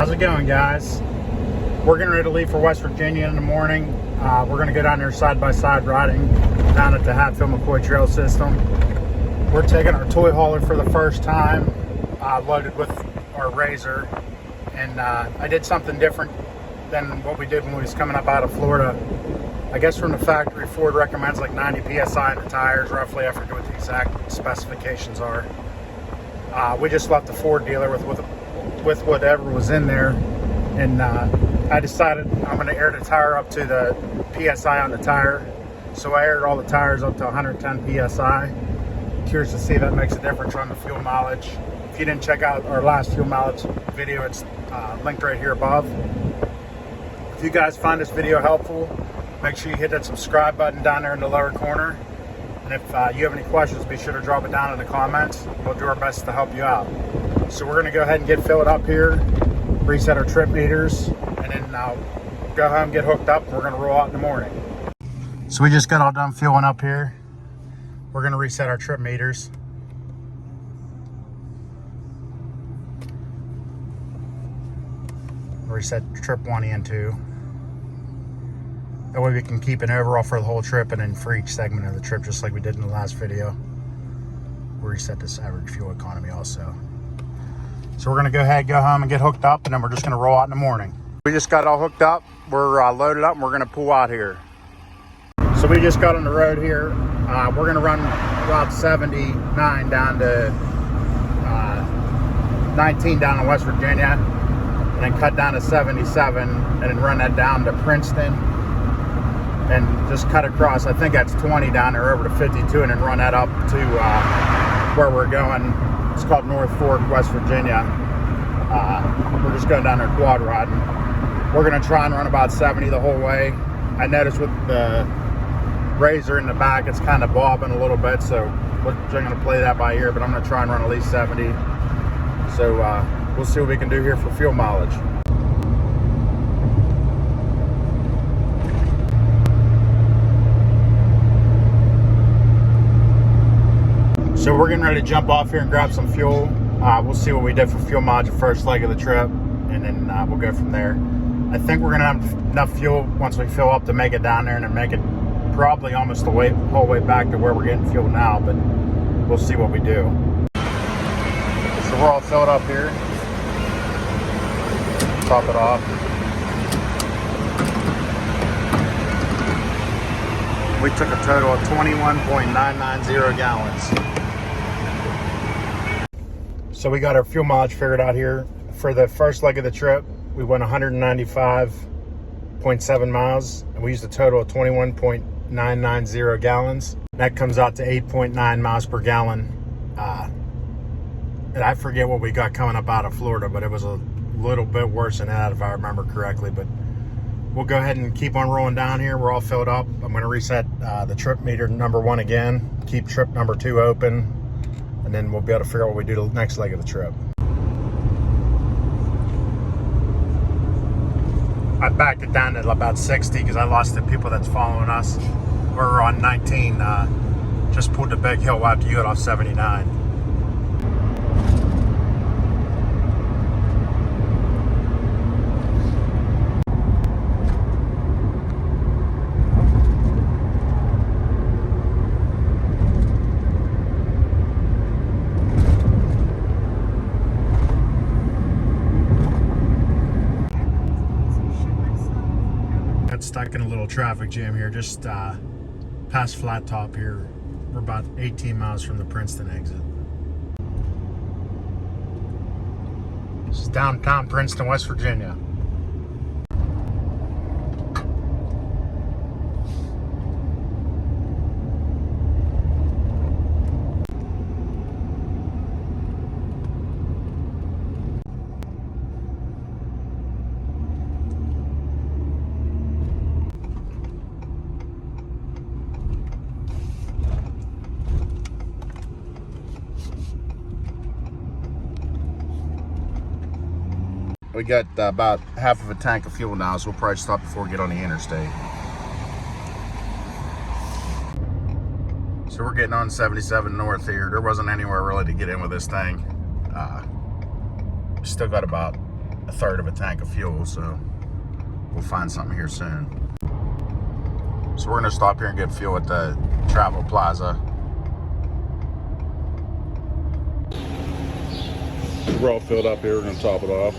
How's it going, guys? We're getting ready to leave for West Virginia in the morning. We're going to go down there side-by-side riding down at the Hatfield McCoy Trail System. We're taking our Toyhauler for the first time, loaded with our RZR. And I did something different than what we did when we was coming up out of Florida. I guess from the factory, Ford recommends like 90 PSI in the tires, roughly. I forget what the exact specifications are. We just left the Ford dealer with whatever was in there, and I decided I'm going to air the tire up to the PSI on the tire. So I aired all the tires up to 110 PSI. Curious to see if that makes a difference on the fuel mileage. If you didn't check out our last fuel mileage video, it's linked right here above. If you guys find this video helpful, make sure you hit that subscribe button down there in the lower corner. And if you have any questions, be sure to drop it down in the comments. We'll do our best to help you out. So we're going to go ahead and get filled up here, reset our trip meters, and then go home, get hooked up, and we're going to roll out in the morning. So we just got all done fueling up here. We're going to reset our trip meters. Reset trip 1 and 2. That way we can keep an overall for the whole trip and then for each segment of the trip, just like we did in the last video. We'll reset this average fuel economy also. So we're gonna go ahead, go home and get hooked up, and then we're just gonna roll out in the morning. We just got all hooked up. We're loaded up and we're gonna pull out here. So we just got on the road here. We're gonna run Route 79 down to 19 down in West Virginia, and then cut down to 77 and then run that down to Princeton, and just cut across, I think that's 20 down there over to 52, and then run that up to where we're going. It's called North Fork, West Virginia. We're just going down there quad riding. We're going to try and run about 70 the whole way. I noticed with the RZR in the back, it's kind of bobbing a little bit, so we're going to play that by ear, but I'm going to try and run at least 70. So we'll see what we can do here for fuel mileage. So we're getting ready to jump off here and grab some fuel. We'll see what we did for fuel mileage the first leg of the trip, and then we'll go from there. I think we're gonna have enough fuel once we fill up to make it down there, and then make it probably almost the whole way back to where we're getting fuel now, but we'll see what we do. So we're all filled up here. Top it off. We took a total of 21.990 gallons. So we got our fuel mileage figured out here. For the first leg of the trip, we went 195.7 miles, and we used a total of 21.990 gallons. That comes out to 8.9 miles per gallon. And I forget what we got coming up out of Florida, but it was a little bit worse than that if I remember correctly. But we'll go ahead and keep on rolling down here. We're all filled up. I'm going to reset the trip meter number 1 again, keep trip number 2 open, and then we'll be able to figure out what we do the next leg of the trip. I backed it down to about 60 because I lost the people that's following us. We're on 19, just pulled the big hill after you got off 79. Stuck in a little traffic jam here, just past Flat Top here. We're about 18 miles from the Princeton exit. This is downtown Princeton, West Virginia. We got about half of a tank of fuel now, so we'll probably stop before we get on the interstate. So we're getting on 77 north here. There wasn't anywhere really to get in with this thing. Still got about a third of a tank of fuel, so we'll find something here soon. So we're gonna stop here and get fuel at the Travel Plaza. We're all filled up here, we're gonna top it off.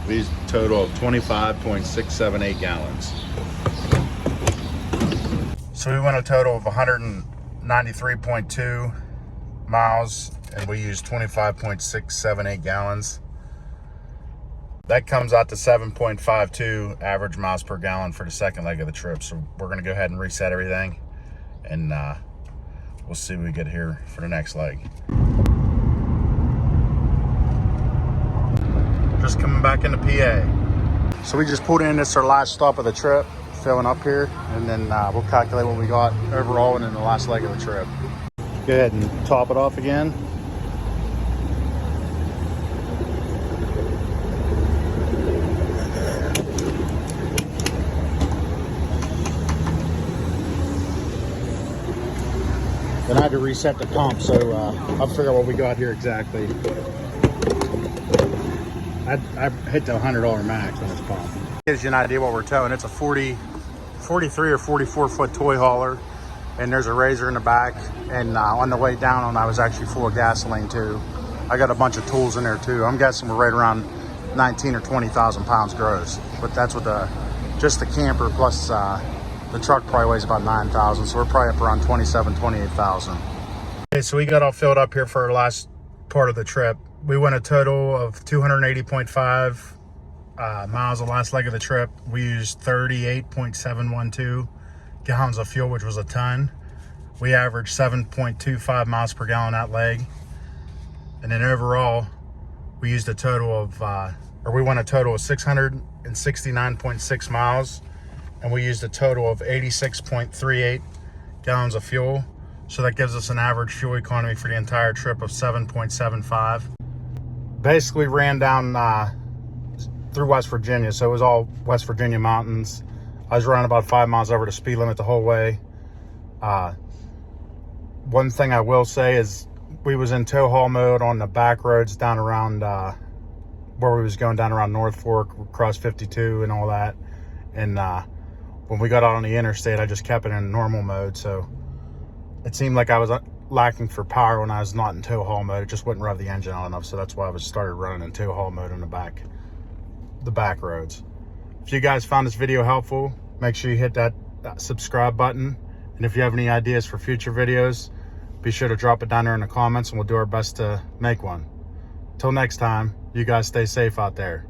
These total of 25.678 gallons. So we went a total of 193.2 miles and we used 25.678 gallons. That comes out to 7.52 average miles per gallon for the second leg of the trip. So we're gonna go ahead and reset everything and we'll see what we get here for the next leg. Just coming back into PA. So we just pulled in, this is our last stop of the trip, filling up here, and then we'll calculate what we got overall and in the last leg of the trip. Go ahead and top it off again. Then I had to reset the pump, so I'll figure out what we got here exactly. I hit the $100 max on this pump. Gives you an idea what we're towing. It's a 43 or 44 foot toy hauler, and there's a RZR in the back. And on the way down, I was actually full of gasoline too. I got a bunch of tools in there too. I'm guessing we're right around 19 or 20,000 pounds gross. But that's with just the camper plus the truck probably weighs about 9,000. So we're probably up around 27, 28,000. Okay, so we got all filled up here for our last part of the trip. We went a total of 280.5 miles the last leg of the trip. We used 38.712 gallons of fuel, which was a ton. We averaged 7.25 miles per gallon that leg. And then overall, we used a total of, we went a total of 669.6 miles, and we used a total of 86.38 gallons of fuel. So that gives us an average fuel economy for the entire trip of 7.75. Basically ran down through West Virginia, so it was all West Virginia mountains. I was running about 5 miles over the speed limit the whole way. One thing I will say is we was in tow haul mode on the back roads down around where we was going down around North Fork, across 52 and all that. And when we got out on the interstate, I just kept it in normal mode, so it seemed like I was lacking for power when I was not in tow haul mode. It just wouldn't rev the engine on enough, so that's why I started running in tow haul mode on the back roads. If you guys found this video helpful, make sure you hit that subscribe button, and if you have any ideas for future videos, be sure to drop it down there in the comments and we'll do our best to make one. Till next time, you guys stay safe out there.